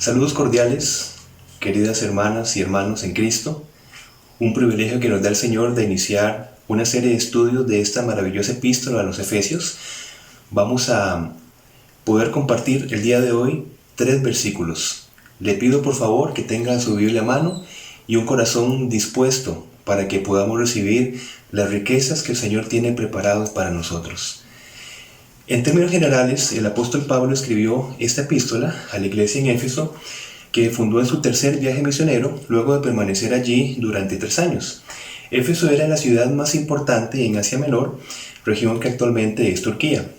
Saludos cordiales, queridas hermanas y hermanos en Cristo. Un privilegio que nos da el Señor de iniciar una serie de estudios de esta maravillosa epístola a los Efesios. Vamos a poder compartir el día de hoy 3 versículos. Le pido por favor que tenga su Biblia a mano y un corazón dispuesto para que podamos recibir las riquezas que el Señor tiene preparadas para nosotros. En términos generales, el apóstol Pablo escribió esta epístola a la iglesia en Éfeso, que fundó en su tercer viaje misionero, luego de permanecer allí durante 3 años. Éfeso era la ciudad más importante en Asia Menor, región que actualmente es Turquía.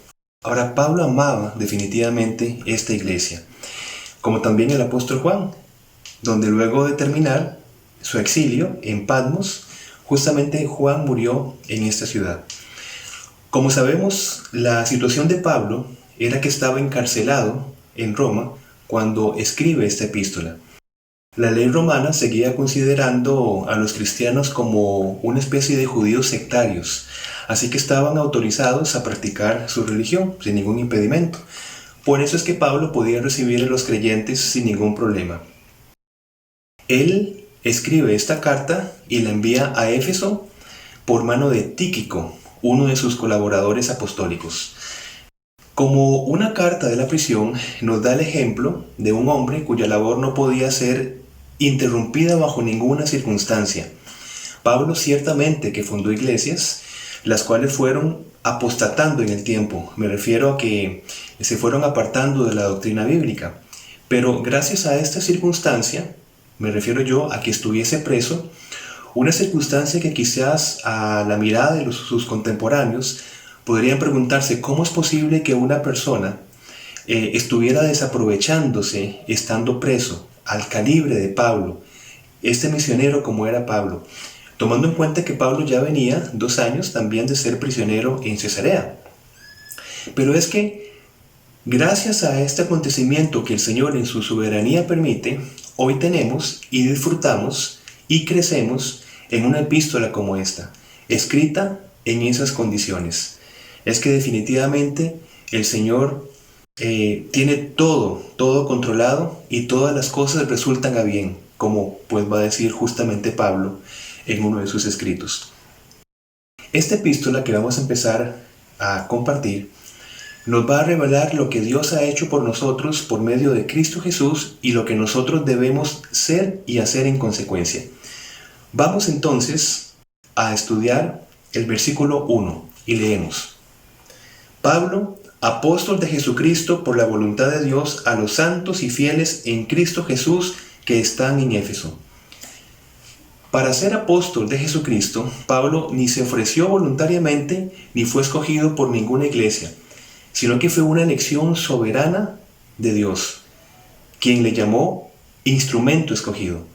Ahora, Pablo amaba definitivamente esta iglesia, como también el apóstol Juan, donde luego de terminar su exilio en Patmos, justamente Juan murió en esta ciudad. Como sabemos, la situación de Pablo era que estaba encarcelado en Roma cuando escribe esta epístola. La ley romana seguía considerando a los cristianos como una especie de judíos sectarios, así que estaban autorizados a practicar su religión sin ningún impedimento. Por eso es que Pablo podía recibir a los creyentes sin ningún problema. Él escribe esta carta y la envía a Éfeso por mano de Tíquico, uno de sus colaboradores apostólicos. Como una carta de la prisión, nos da el ejemplo de un hombre cuya labor no podía ser interrumpida bajo ninguna circunstancia. Pablo ciertamente que fundó iglesias, las cuales fueron apostatando en el tiempo. Me refiero a que se fueron apartando de la doctrina bíblica. Pero gracias a esta circunstancia, me refiero yo a que estuviese preso, una circunstancia que quizás a la mirada de sus contemporáneos podrían preguntarse cómo es posible que una persona estuviera desaprovechándose estando preso al calibre de Pablo, este misionero como era Pablo, tomando en cuenta que Pablo ya venía 2 años también de ser prisionero en Cesarea. Pero es que gracias a este acontecimiento que el Señor en su soberanía permite, hoy tenemos y disfrutamos y crecemos en una epístola como esta, escrita en esas condiciones. Es que definitivamente el Señor tiene todo controlado y todas las cosas resultan a bien, como pues va a decir justamente Pablo en uno de sus escritos. Esta epístola que vamos a empezar a compartir nos va a revelar lo que Dios ha hecho por nosotros por medio de Cristo Jesús y lo que nosotros debemos ser y hacer en consecuencia. Vamos entonces a estudiar el versículo 1 y leemos: Pablo, apóstol de Jesucristo por la voluntad de Dios, a los santos y fieles en Cristo Jesús que están en Éfeso. Para ser apóstol de Jesucristo, Pablo ni se ofreció voluntariamente ni fue escogido por ninguna iglesia, sino que fue una elección soberana de Dios, quien le llamó instrumento escogido.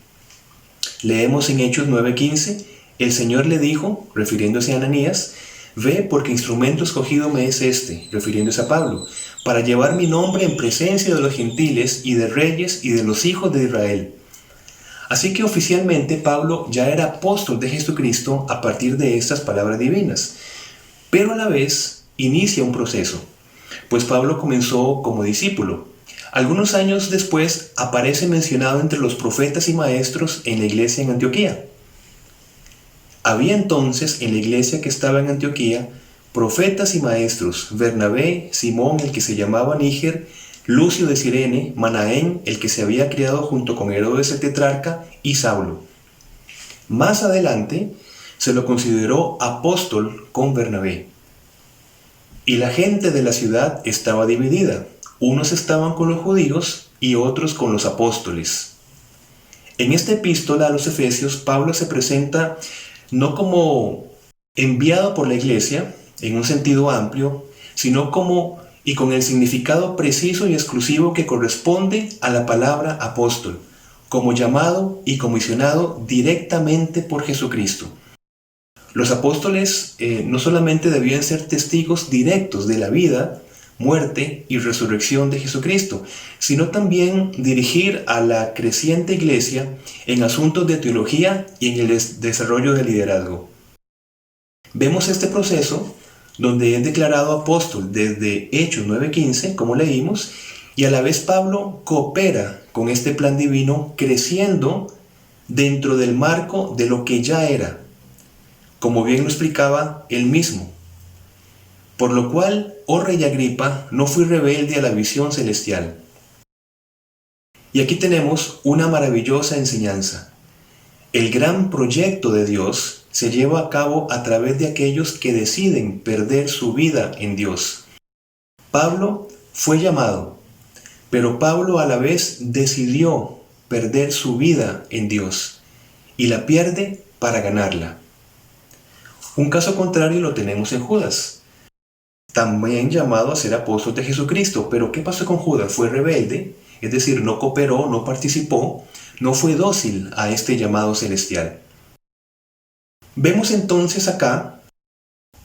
Leemos en Hechos 9:15, el Señor le dijo, refiriéndose a Ananías, ve porque instrumento escogido me es este, refiriéndose a Pablo, para llevar mi nombre en presencia de los gentiles y de reyes y de los hijos de Israel. Así que oficialmente Pablo ya era apóstol de Jesucristo a partir de estas palabras divinas, pero a la vez inicia un proceso, pues Pablo comenzó como discípulo. Algunos años después aparece mencionado entre los profetas y maestros en la iglesia en Antioquía. Había entonces en la iglesia que estaba en Antioquía profetas y maestros: Bernabé, Simón el que se llamaba Níger, Lucio de Cirene, Manaén el que se había criado junto con Herodes el tetrarca y Saulo. Más adelante se lo consideró apóstol con Bernabé. Y la gente de la ciudad estaba dividida. Unos estaban con los judíos y otros con los apóstoles. En esta epístola a los Efesios, Pablo se presenta no como enviado por la iglesia, en un sentido amplio, sino como y con el significado preciso y exclusivo que corresponde a la palabra apóstol, como llamado y comisionado directamente por Jesucristo. Los apóstoles no solamente debían ser testigos directos de la vida, muerte y resurrección de Jesucristo, sino también dirigir a la creciente iglesia en asuntos de teología y en el desarrollo del liderazgo. Vemos este proceso donde es declarado apóstol desde Hechos 9:15, como leímos, Y a la vez Pablo coopera con este plan divino, creciendo dentro del marco de lo que ya era, como bien lo explicaba él mismo. Por lo cual, oh rey Agripa, no fui rebelde a la visión celestial. Y aquí tenemos una maravillosa enseñanza. El gran proyecto de Dios se lleva a cabo a través de aquellos que deciden perder su vida en Dios. Pablo fue llamado, pero Pablo a la vez decidió perder su vida en Dios y la pierde para ganarla. Un caso contrario lo tenemos en Judas, también llamado a ser apóstol de Jesucristo. Pero ¿qué pasó con Judas? Fue rebelde, es decir, no cooperó, no participó, no fue dócil a este llamado celestial. Vemos entonces acá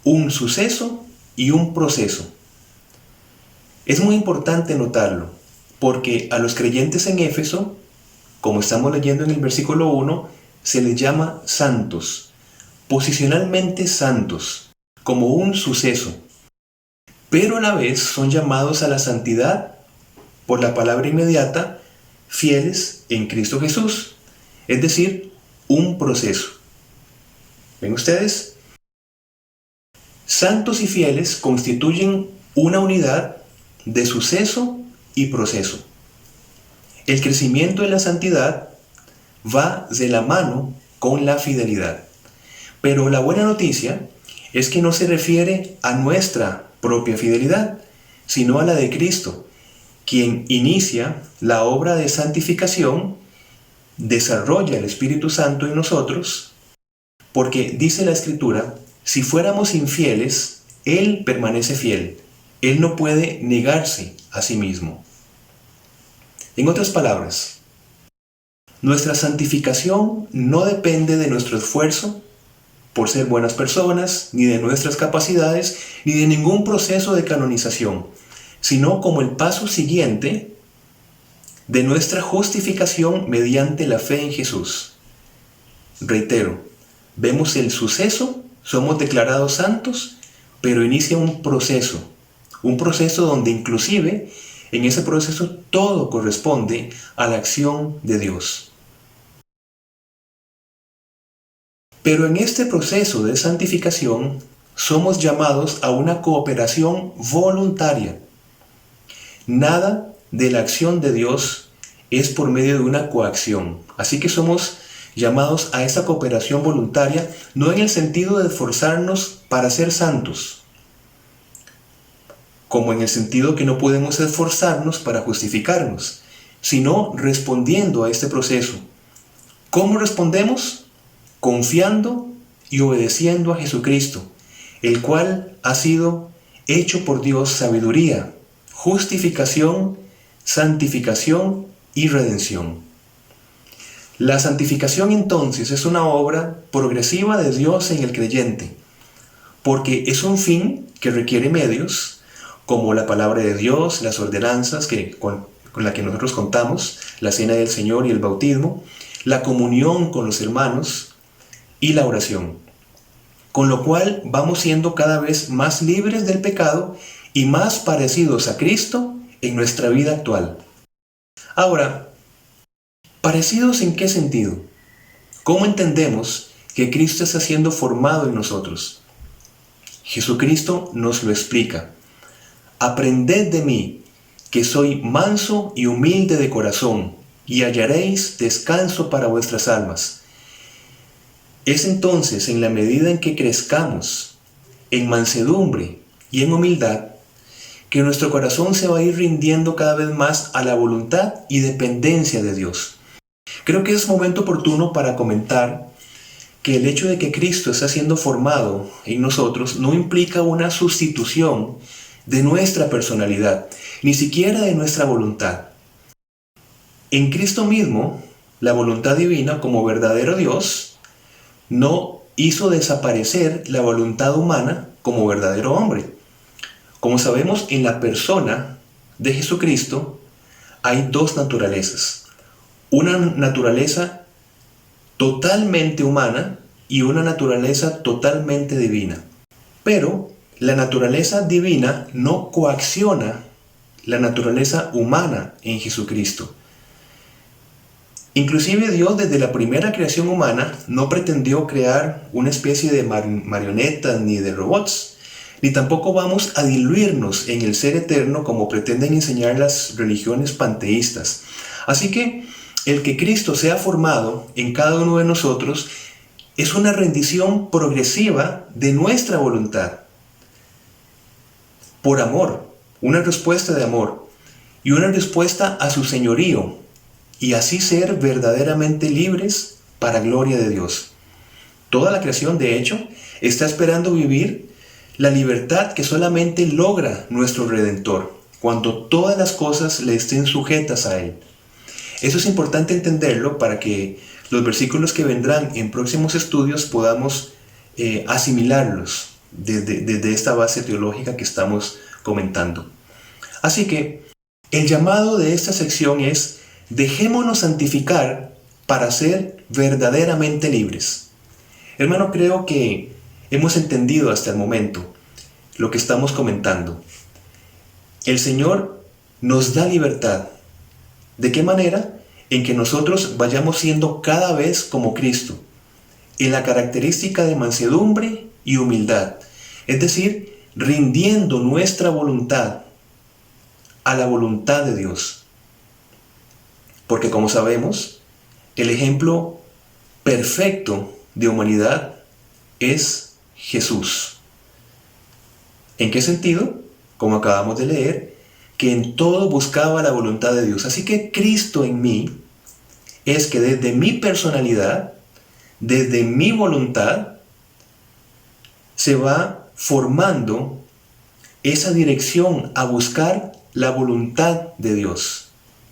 un suceso y un proceso. Es muy importante notarlo, porque a los creyentes en Éfeso, como estamos leyendo en el versículo 1, se les llama santos, posicionalmente santos, como un suceso. Pero a la vez son llamados a la santidad por la palabra inmediata, fieles en Cristo Jesús, es decir, un proceso. ¿Ven ustedes? Santos y fieles constituyen una unidad de suceso y proceso. El crecimiento en la santidad va de la mano con la fidelidad. Pero la buena noticia es que no se refiere a nuestra propia fidelidad, sino a la de Cristo, quien inicia la obra de santificación, desarrolla el Espíritu Santo en nosotros, porque dice la Escritura, si fuéramos infieles, Él permanece fiel. Él no puede negarse a sí mismo. En otras palabras, nuestra santificación no depende de nuestro esfuerzo por ser buenas personas, ni de nuestras capacidades, ni de ningún proceso de canonización, sino como el paso siguiente de nuestra justificación mediante la fe en Jesús. Reitero, vemos el suceso, somos declarados santos, pero inicia un proceso donde inclusive en ese proceso todo corresponde a la acción de Dios. Pero en este proceso de santificación somos llamados a una cooperación voluntaria. Nada de la acción de Dios es por medio de una coacción. Así que somos llamados a esa cooperación voluntaria, no en el sentido de esforzarnos para ser santos, como en el sentido que no podemos esforzarnos para justificarnos, sino respondiendo a este proceso. ¿Cómo respondemos? Confiando y obedeciendo a Jesucristo, el cual ha sido hecho por Dios sabiduría, justificación, santificación y redención. La santificación entonces es una obra progresiva de Dios en el creyente, porque es un fin que requiere medios, como la palabra de Dios, las ordenanzas con las que nosotros contamos, la cena del Señor y el bautismo, la comunión con los hermanos, y la oración, con lo cual vamos siendo cada vez más libres del pecado y más parecidos a Cristo en nuestra vida actual. Ahora, ¿parecidos en qué sentido? ¿Cómo entendemos que Cristo está siendo formado en nosotros? Jesucristo nos lo explica. Aprended de mí, que soy manso y humilde de corazón, y hallaréis descanso para vuestras almas. Es entonces en la medida en que crezcamos en mansedumbre y en humildad que nuestro corazón se va a ir rindiendo cada vez más a la voluntad y dependencia de Dios. Creo que es momento oportuno para comentar que el hecho de que Cristo está siendo formado en nosotros no implica una sustitución de nuestra personalidad, ni siquiera de nuestra voluntad. En Cristo mismo, la voluntad divina como verdadero Dios no hizo desaparecer la voluntad humana como verdadero hombre. Como sabemos, en la persona de Jesucristo hay dos naturalezas. Una naturaleza totalmente humana y una naturaleza totalmente divina. Pero la naturaleza divina no coacciona la naturaleza humana en Jesucristo. Inclusive Dios desde la primera creación humana no pretendió crear una especie de marionetas ni de robots, ni tampoco vamos a diluirnos en el ser eterno como pretenden enseñar las religiones panteístas. Así que el que Cristo sea formado en cada uno de nosotros es una rendición progresiva de nuestra voluntad, por amor, una respuesta de amor y una respuesta a su señorío, y así ser verdaderamente libres para gloria de Dios. Toda la creación, de hecho, está esperando vivir la libertad que solamente logra nuestro Redentor, cuando todas las cosas le estén sujetas a Él. Eso es importante entenderlo para que los versículos que vendrán en próximos estudios podamos asimilarlos desde esta base teológica que estamos comentando. Así que el llamado de esta sección es: dejémonos santificar para ser verdaderamente libres. Hermano, creo que hemos entendido hasta el momento lo que estamos comentando. El Señor nos da libertad. ¿De qué manera? En que nosotros vayamos siendo cada vez como Cristo, en la característica de mansedumbre y humildad, es decir, rindiendo nuestra voluntad a la voluntad de Dios. Porque como sabemos, el ejemplo perfecto de humanidad es Jesús. ¿En qué sentido? Como acabamos de leer, que en todo buscaba la voluntad de Dios. Así que Cristo en mí es que desde mi personalidad, desde mi voluntad, se va formando esa dirección a buscar la voluntad de Dios.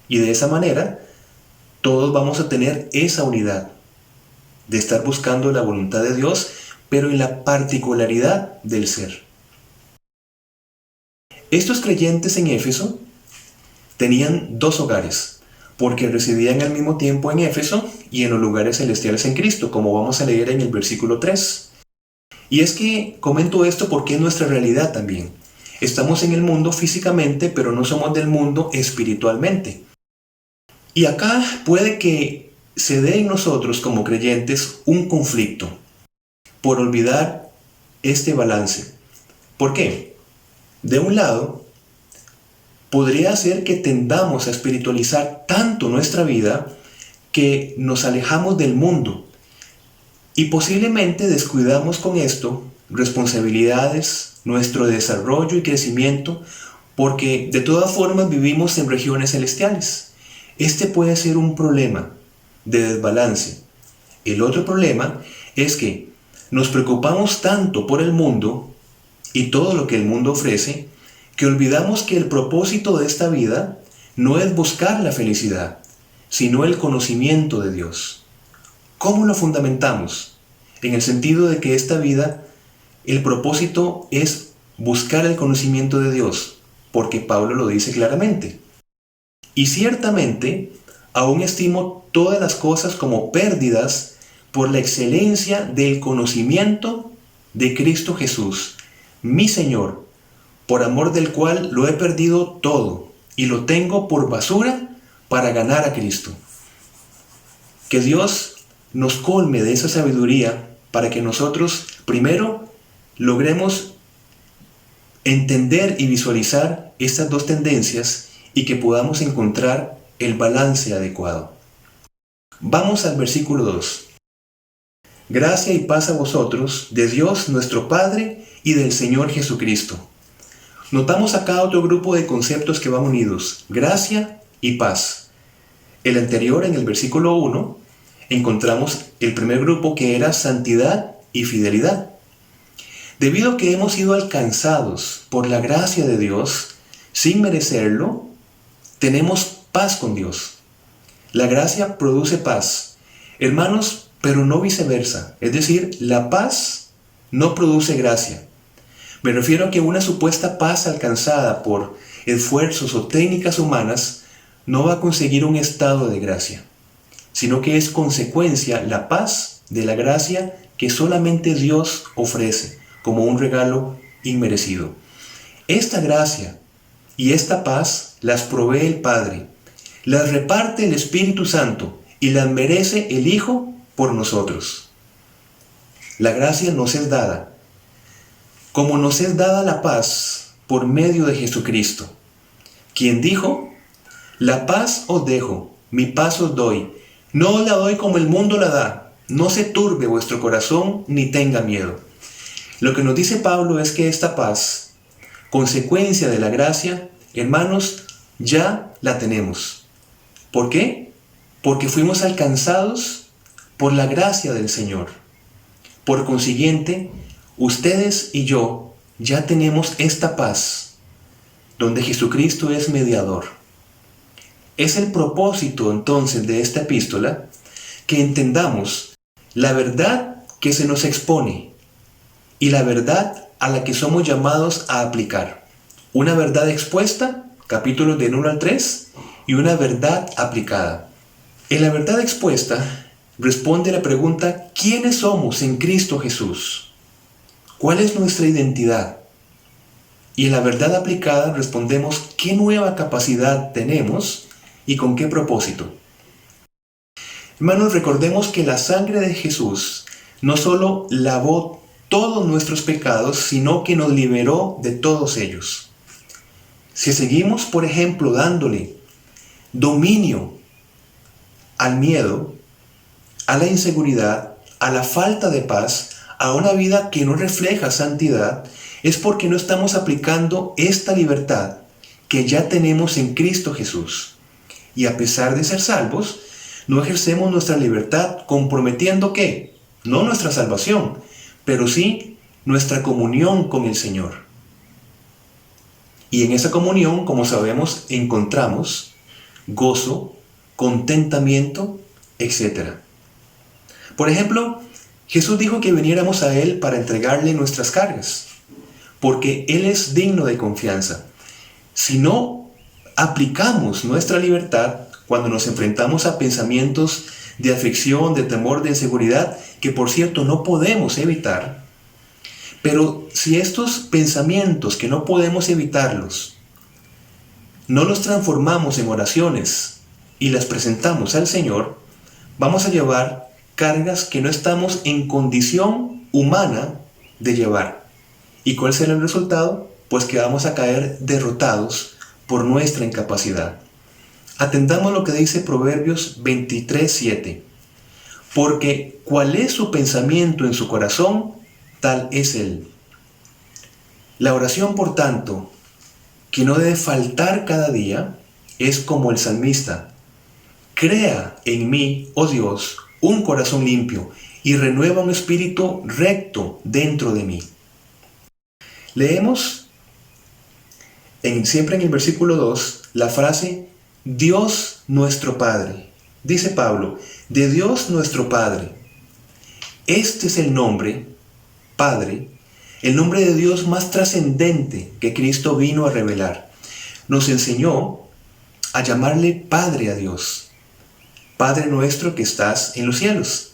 Y de esa manera, todos vamos a tener esa unidad de estar buscando la voluntad de Dios, pero en la particularidad del ser. Estos creyentes en Éfeso tenían dos hogares, porque residían al mismo tiempo en Éfeso y en los lugares celestiales en Cristo, como vamos a leer en el versículo 3. Y es que comento esto porque es nuestra realidad también. Estamos en el mundo físicamente, pero no somos del mundo espiritualmente. Y acá puede que se dé en nosotros como creyentes un conflicto por olvidar este balance. ¿Por qué? De un lado, podría ser que tendamos a espiritualizar tanto nuestra vida que nos alejamos del mundo y posiblemente descuidamos con esto responsabilidades, nuestro desarrollo y crecimiento, porque de todas formas vivimos en regiones celestiales. Este puede ser un problema de desbalance. El otro problema es que nos preocupamos tanto por el mundo y todo lo que el mundo ofrece, que olvidamos que el propósito de esta vida no es buscar la felicidad, sino el conocimiento de Dios. ¿Cómo lo fundamentamos? En el sentido de que esta vida, el propósito es buscar el conocimiento de Dios, porque Pablo lo dice claramente. Y ciertamente, aún estimo todas las cosas como pérdidas por la excelencia del conocimiento de Cristo Jesús, mi Señor, por amor del cual lo he perdido todo y lo tengo por basura para ganar a Cristo. Que Dios nos colme de esa sabiduría para que nosotros primero logremos entender y visualizar estas dos tendencias y que podamos encontrar el balance adecuado. Vamos al versículo 2. Gracia y paz a vosotros, de Dios nuestro Padre y del Señor Jesucristo. Notamos acá otro grupo de conceptos que van unidos, gracia y paz. El anterior, en el versículo 1, encontramos el primer grupo que era santidad y fidelidad. Debido a que hemos sido alcanzados por la gracia de Dios, sin merecerlo, tenemos paz con Dios. La gracia produce paz, hermanos, pero no viceversa. Es decir, la paz no produce gracia. Me refiero a que una supuesta paz alcanzada por esfuerzos o técnicas humanas no va a conseguir un estado de gracia, sino que es consecuencia la paz de la gracia que solamente Dios ofrece como un regalo inmerecido. Esta gracia y esta paz las provee el Padre, las reparte el Espíritu Santo y las merece el Hijo por nosotros. La gracia nos es dada, como nos es dada la paz por medio de Jesucristo, quien dijo: la paz os dejo, mi paz os doy, no os la doy como el mundo la da, no se turbe vuestro corazón ni tenga miedo. Lo que nos dice Pablo es que esta paz, consecuencia de la gracia, hermanos, ya la tenemos. ¿Por qué? Porque fuimos alcanzados por la gracia del Señor. Por consiguiente, ustedes y yo ya tenemos esta paz, donde Jesucristo es mediador. Es el propósito entonces de esta epístola que entendamos la verdad que se nos expone y la verdad a la que somos llamados a aplicar. Una verdad expuesta, capítulos del 1 al 3, y una verdad aplicada. En la verdad expuesta responde la pregunta: ¿quiénes somos en Cristo Jesús? ¿Cuál es nuestra identidad? Y en la verdad aplicada respondemos: ¿qué nueva capacidad tenemos y con qué propósito? Hermanos, recordemos que la sangre de Jesús no solo lavó todos nuestros pecados, sino que nos liberó de todos ellos. Si seguimos, por ejemplo, dándole dominio al miedo, a la inseguridad, a la falta de paz, a una vida que no refleja santidad, es porque no estamos aplicando esta libertad que ya tenemos en Cristo Jesús. Y a pesar de ser salvos, no ejercemos nuestra libertad comprometiendo ¿qué? No nuestra salvación, pero sí nuestra comunión con el Señor. Y en esa comunión, como sabemos, encontramos gozo, contentamiento, etc. Por ejemplo, Jesús dijo que viniéramos a Él para entregarle nuestras cargas, porque Él es digno de confianza. Si no aplicamos nuestra libertad cuando nos enfrentamos a pensamientos de aflicción, de temor, de inseguridad, que por cierto no podemos evitar, pero si estos pensamientos que no podemos evitarlos, no los transformamos en oraciones y las presentamos al Señor, vamos a llevar cargas que no estamos en condición humana de llevar. ¿Y cuál será el resultado? Pues que vamos a caer derrotados por nuestra incapacidad. Atendamos lo que dice Proverbios 23:7. Porque cuál es su pensamiento en su corazón, tal es él. La oración, por tanto, que no debe faltar cada día, es como el salmista: crea en mí, oh Dios, un corazón limpio y renueva un espíritu recto dentro de mí. Leemos siempre en el versículo 2 la frase Dios nuestro Padre. Dice Pablo, de Dios nuestro Padre. Este es el nombre, Padre, el nombre de Dios más trascendente que Cristo vino a revelar. Nos enseñó a llamarle Padre a Dios. Padre nuestro que estás en los cielos.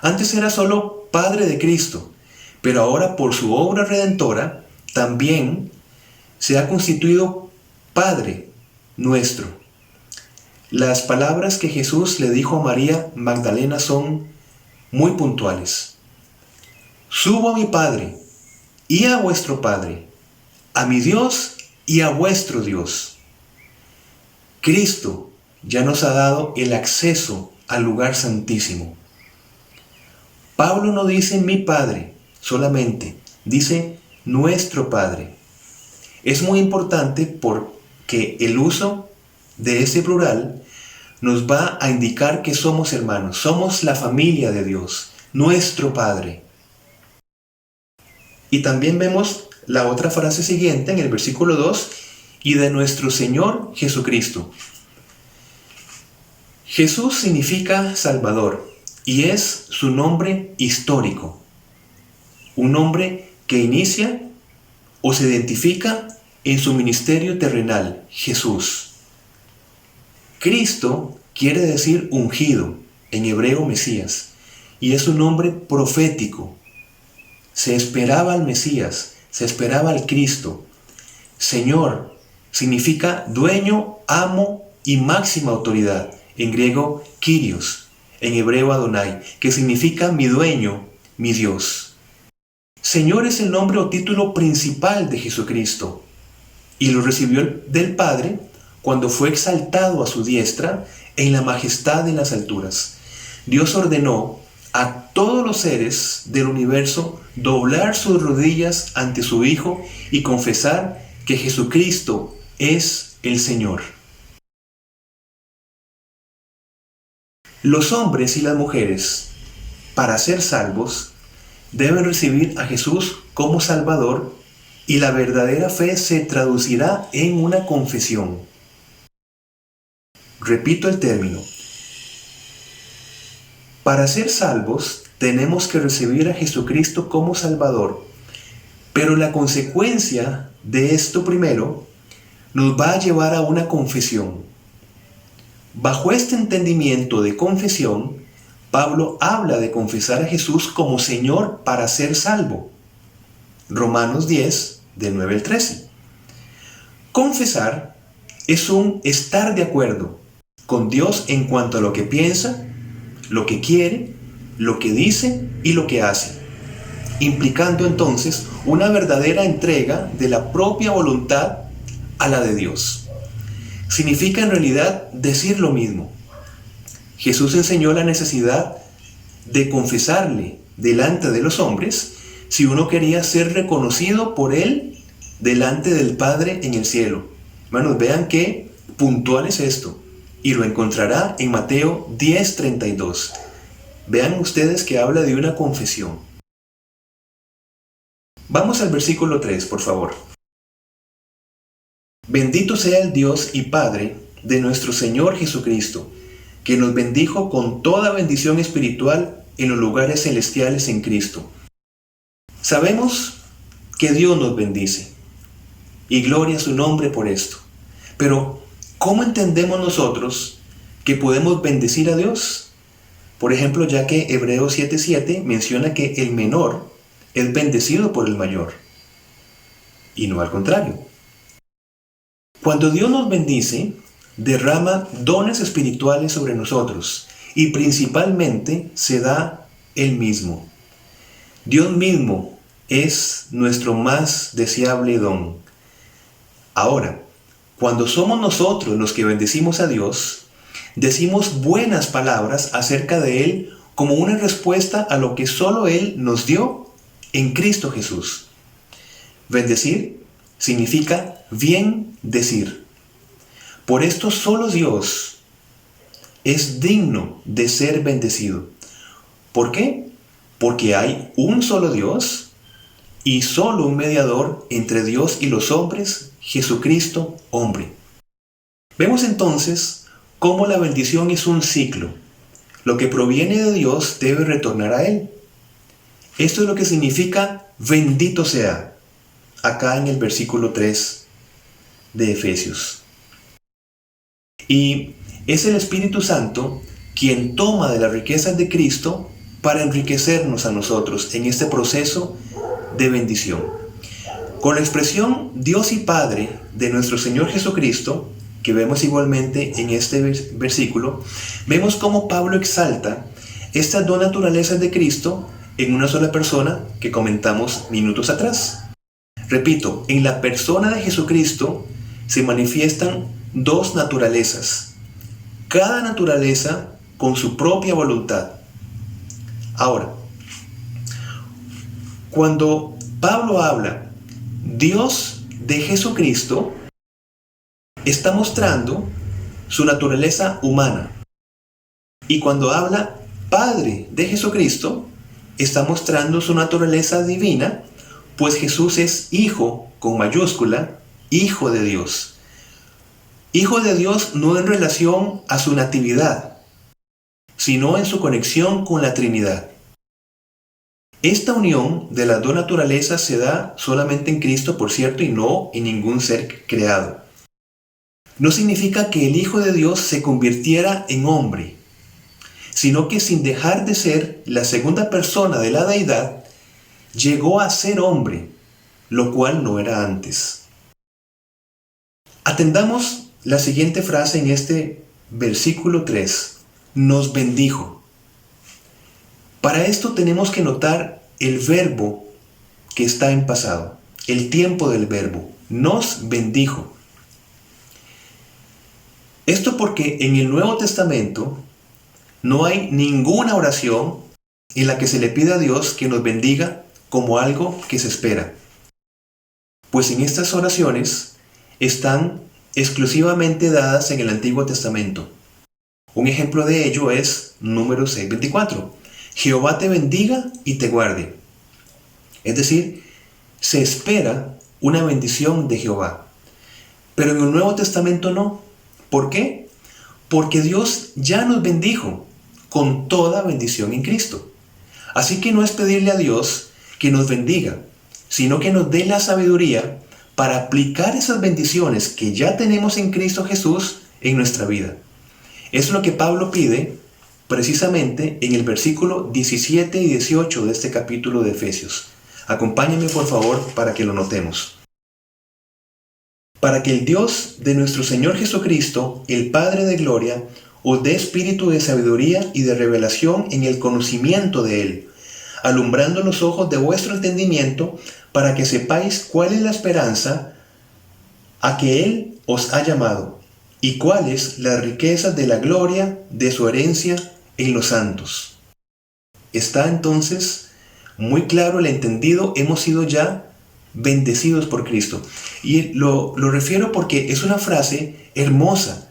Antes era solo Padre de Cristo, pero ahora por su obra redentora también se ha constituido Padre nuestro. Las palabras que Jesús le dijo a María Magdalena son muy puntuales. Subo a mi Padre y a vuestro Padre, a mi Dios y a vuestro Dios. Cristo ya nos ha dado el acceso al lugar santísimo. Pablo no dice mi Padre solamente, dice nuestro Padre. Es muy importante porque el uso de ese plural nos va a indicar que somos hermanos, somos la familia de Dios, nuestro Padre. Y también vemos la otra frase siguiente en el versículo 2, y de nuestro Señor Jesucristo. Jesús significa Salvador y es su nombre histórico, un nombre que inicia o se identifica en su ministerio terrenal, Jesús. Cristo quiere decir ungido, en hebreo Mesías, y es un nombre profético. Se esperaba al Mesías, se esperaba al Cristo. Señor significa dueño, amo y máxima autoridad. En griego, Kyrios, en hebreo Adonai, que significa mi dueño, mi Dios. Señor es el nombre o título principal de Jesucristo y lo recibió del Padre cuando fue exaltado a su diestra en la majestad de las alturas. Dios ordenó a todos los seres del universo doblar sus rodillas ante su Hijo y confesar que Jesucristo es el Señor. Los hombres y las mujeres, para ser salvos, deben recibir a Jesús como Salvador y la verdadera fe se traducirá en una confesión. Repito el término. Para ser salvos tenemos que recibir a Jesucristo como Salvador, pero la consecuencia de esto primero nos va a llevar a una confesión. Bajo este entendimiento de confesión, Pablo habla de confesar a Jesús como Señor para ser salvo. Romanos 10, del 9 al 13. Confesar es un estar de acuerdo con Dios en cuanto a lo que piensa, lo que quiere, lo que dice y lo que hace, implicando entonces una verdadera entrega de la propia voluntad a la de Dios. Significa en realidad decir lo mismo. Jesús enseñó la necesidad de confesarle delante de los hombres si uno quería ser reconocido por Él delante del Padre en el cielo. Hermanos, vean qué puntual es esto. Y lo encontrará en Mateo 10:32. Vean ustedes que habla de una confesión. Vamos al versículo 3, por favor. Bendito sea el Dios y Padre de nuestro Señor Jesucristo, que nos bendijo con toda bendición espiritual en los lugares celestiales en Cristo. Sabemos que Dios nos bendice, y gloria a su nombre por esto. Pero, ¿cómo entendemos nosotros que podemos bendecir a Dios? Por ejemplo, ya que Hebreos 7:7 menciona que el menor es bendecido por el mayor, y no al contrario. Cuando Dios nos bendice, derrama dones espirituales sobre nosotros y principalmente se da Él mismo. Dios mismo es nuestro más deseable don. Ahora, cuando somos nosotros los que bendecimos a Dios, decimos buenas palabras acerca de Él como una respuesta a lo que solo Él nos dio en Cristo Jesús. Bendecir significa bien decir. Por esto solo Dios es digno de ser bendecido. ¿Por qué? Porque hay un solo Dios y solo un mediador entre Dios y los hombres, Jesucristo, hombre. Vemos entonces cómo la bendición es un ciclo. Lo que proviene de Dios debe retornar a Él. Esto es lo que significa bendito sea, acá en el versículo 3 de Efesios. Y es el Espíritu Santo quien toma de las riquezas de Cristo para enriquecernos a nosotros en este proceso de bendición. Con la expresión Dios y Padre de nuestro Señor Jesucristo, que vemos igualmente en este versículo, vemos cómo Pablo exalta estas dos naturalezas de Cristo en una sola persona que comentamos minutos atrás. Repito, en la persona de Jesucristo se manifiestan dos naturalezas, cada naturaleza con su propia voluntad. Ahora, cuando Pablo habla Dios de Jesucristo, está mostrando su naturaleza humana. Y cuando habla Padre de Jesucristo, está mostrando su naturaleza divina, pues Jesús es Hijo, con mayúscula, Hijo de Dios. Hijo de Dios no en relación a su natividad, sino en su conexión con la Trinidad. Esta unión de las dos naturalezas se da solamente en Cristo, por cierto, y no en ningún ser creado. No significa que el Hijo de Dios se convirtiera en hombre, sino que sin dejar de ser la segunda persona de la deidad, llegó a ser hombre, lo cual no era antes. Atendamos la siguiente frase en este versículo 3. Nos bendijo. Para esto tenemos que notar el verbo que está en pasado, el tiempo del verbo. Nos bendijo. Esto porque en el Nuevo Testamento no hay ninguna oración en la que se le pida a Dios que nos bendiga como algo que se espera. Pues en estas oraciones están exclusivamente dadas en el Antiguo Testamento. Un ejemplo de ello es Números 6:24. Jehová te bendiga y te guarde. Es decir, se espera una bendición de Jehová. Pero en el Nuevo Testamento no. ¿Por qué? Porque Dios ya nos bendijo con toda bendición en Cristo. Así que no es pedirle a Dios que nos bendiga, sino que nos dé la sabiduría para aplicar esas bendiciones que ya tenemos en Cristo Jesús en nuestra vida. Es lo que Pablo pide precisamente en el versículo 17 y 18 de este capítulo de Efesios. Acompáñenme por favor para que lo notemos. Para que el Dios de nuestro Señor Jesucristo, el Padre de gloria, os dé espíritu de sabiduría y de revelación en el conocimiento de Él, alumbrando los ojos de vuestro entendimiento, para que sepáis cuál es la esperanza a que Él os ha llamado, y cuáles las riquezas de la gloria de su herencia en los santos. Está entonces muy claro el entendido, hemos sido ya bendecidos por Cristo. Y lo refiero porque es una frase hermosa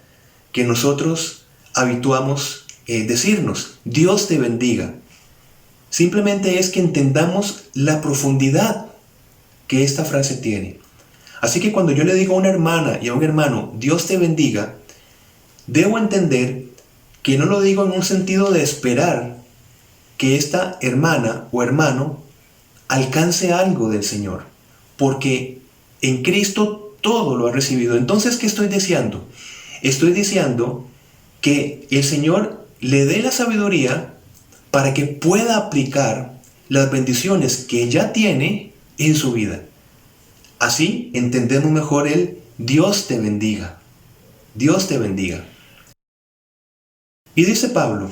que nosotros habituamos decirnos: Dios te bendiga. Simplemente es que entendamos la profundidad que esta frase tiene. Así que cuando yo le digo a una hermana y a un hermano, Dios te bendiga, debo entender que no lo digo en un sentido de esperar que esta hermana o hermano alcance algo del Señor, porque en Cristo todo lo ha recibido. Entonces, ¿qué estoy deseando? Estoy deseando que el Señor le dé la sabiduría para que pueda aplicar las bendiciones que ya tiene en su vida. Así entendemos mejor el Dios te bendiga. Dios te bendiga. Y dice Pablo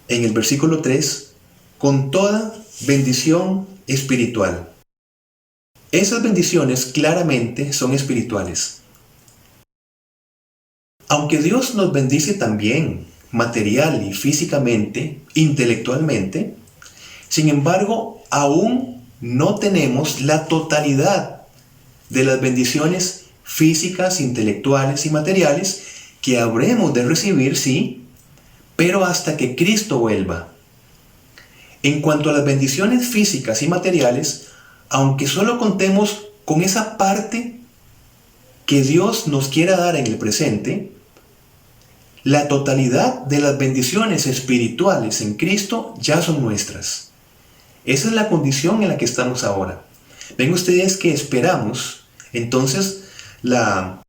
en el versículo 3, con toda bendición espiritual. Esas bendiciones claramente son espirituales. Aunque Dios nos bendice también material y físicamente, intelectualmente, sin embargo, aún no tenemos la totalidad de las bendiciones físicas, intelectuales y materiales que habremos de recibir, sí, pero hasta que Cristo vuelva. En cuanto a las bendiciones físicas y materiales, aunque solo contemos con esa parte que Dios nos quiera dar en el presente, la totalidad de las bendiciones espirituales en Cristo ya son nuestras. Esa es la condición en la que estamos ahora. Ven ustedes que esperamos entonces la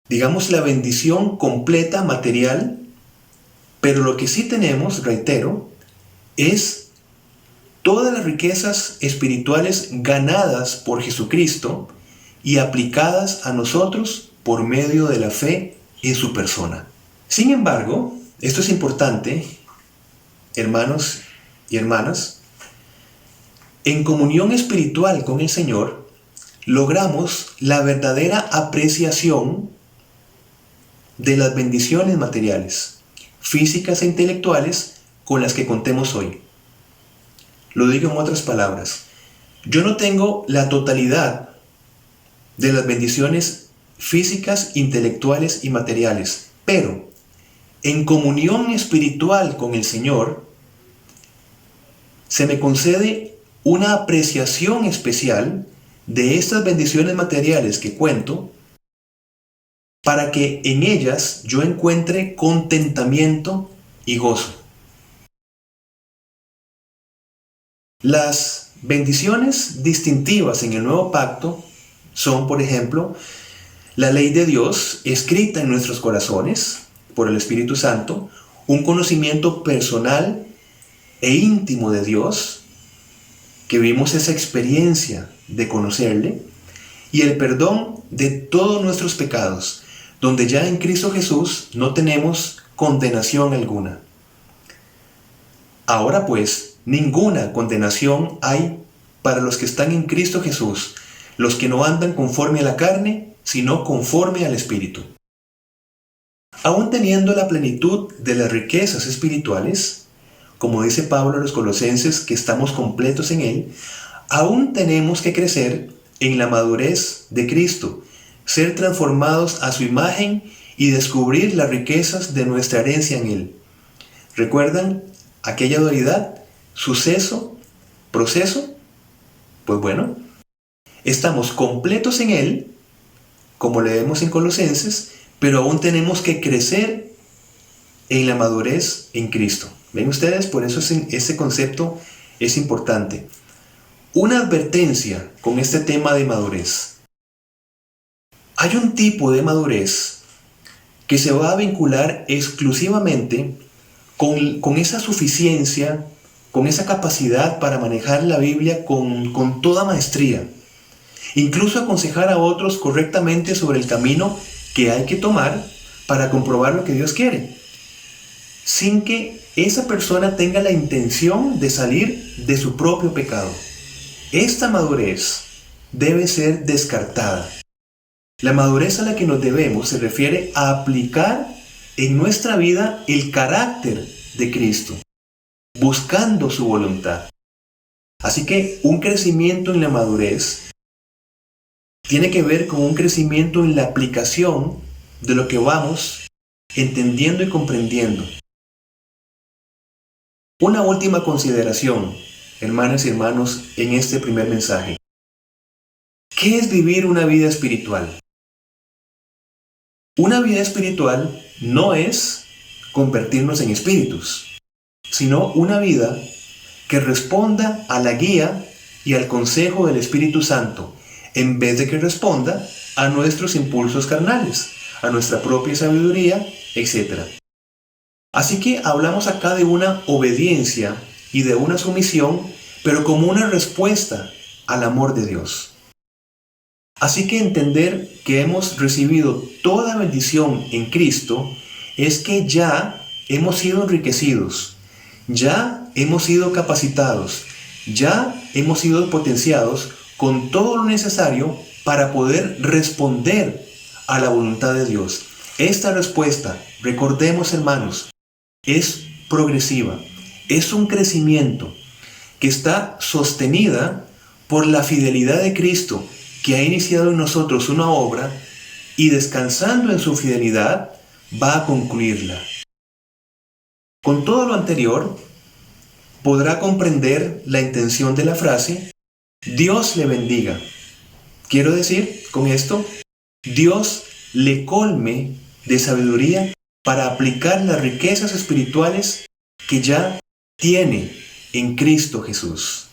bendición completa material, pero lo que sí tenemos, reitero, es todas las riquezas espirituales ganadas por Jesucristo y aplicadas a nosotros por medio de la fe en su persona. Sin embargo, esto es importante, hermanos y hermanas, en comunión espiritual con el Señor, logramos la verdadera apreciación de las bendiciones materiales, físicas e intelectuales con las que contemos hoy. Lo digo en otras palabras, yo no tengo la totalidad de las bendiciones físicas, intelectuales y materiales, pero en comunión espiritual con el Señor, se me concede una apreciación especial de estas bendiciones materiales que cuento, para que en ellas yo encuentre contentamiento y gozo. Las bendiciones distintivas en el nuevo pacto son, por ejemplo, la ley de Dios escrita en nuestros corazones por el Espíritu Santo, un conocimiento personal e íntimo de Dios, que vimos esa experiencia de conocerle, y el perdón de todos nuestros pecados, donde ya en Cristo Jesús no tenemos condenación alguna. Ahora pues, ninguna condenación hay para los que están en Cristo Jesús, los que no andan conforme a la carne, sino conforme al Espíritu. Aún teniendo la plenitud de las riquezas espirituales, como dice Pablo a los Colosenses que estamos completos en Él, aún tenemos que crecer en la madurez de Cristo, ser transformados a su imagen y descubrir las riquezas de nuestra herencia en Él. ¿Recuerdan aquella dualidad? ¿Suceso? ¿Proceso? Pues bueno, estamos completos en Él, como leemos en Colosenses, pero aún tenemos que crecer en la madurez en Cristo. ¿Ven ustedes? Por eso ese concepto es importante. Una advertencia con este tema de madurez. Hay un tipo de madurez que se va a vincular exclusivamente con esa suficiencia, con esa capacidad para manejar la Biblia con toda maestría. Incluso aconsejar a otros correctamente sobre el camino que hay que tomar para comprobar lo que Dios quiere, sin que esa persona tenga la intención de salir de su propio pecado. Esta madurez debe ser descartada. La madurez a la que nos debemos se refiere a aplicar en nuestra vida el carácter de Cristo, buscando su voluntad. Así que un crecimiento en la madurez tiene que ver con un crecimiento en la aplicación de lo que vamos entendiendo y comprendiendo. Una última consideración, hermanas y hermanos, en este primer mensaje. ¿Qué es vivir una vida espiritual? Una vida espiritual no es convertirnos en espíritus, sino una vida que responda a la guía y al consejo del Espíritu Santo, en vez de que responda a nuestros impulsos carnales, a nuestra propia sabiduría, etc. Así que hablamos acá de una obediencia y de una sumisión, pero como una respuesta al amor de Dios. Así que entender que hemos recibido toda bendición en Cristo es que ya hemos sido enriquecidos, ya hemos sido capacitados, ya hemos sido potenciados con todo lo necesario para poder responder a la voluntad de Dios. Esta respuesta, recordemos hermanos, es progresiva, es un crecimiento que está sostenida por la fidelidad de Cristo, que ha iniciado en nosotros una obra y descansando en su fidelidad va a concluirla. Con todo lo anterior, podrá comprender la intención de la frase, Dios le bendiga. Quiero decir con esto, Dios le colme de sabiduría para aplicar las riquezas espirituales que ya tiene en Cristo Jesús.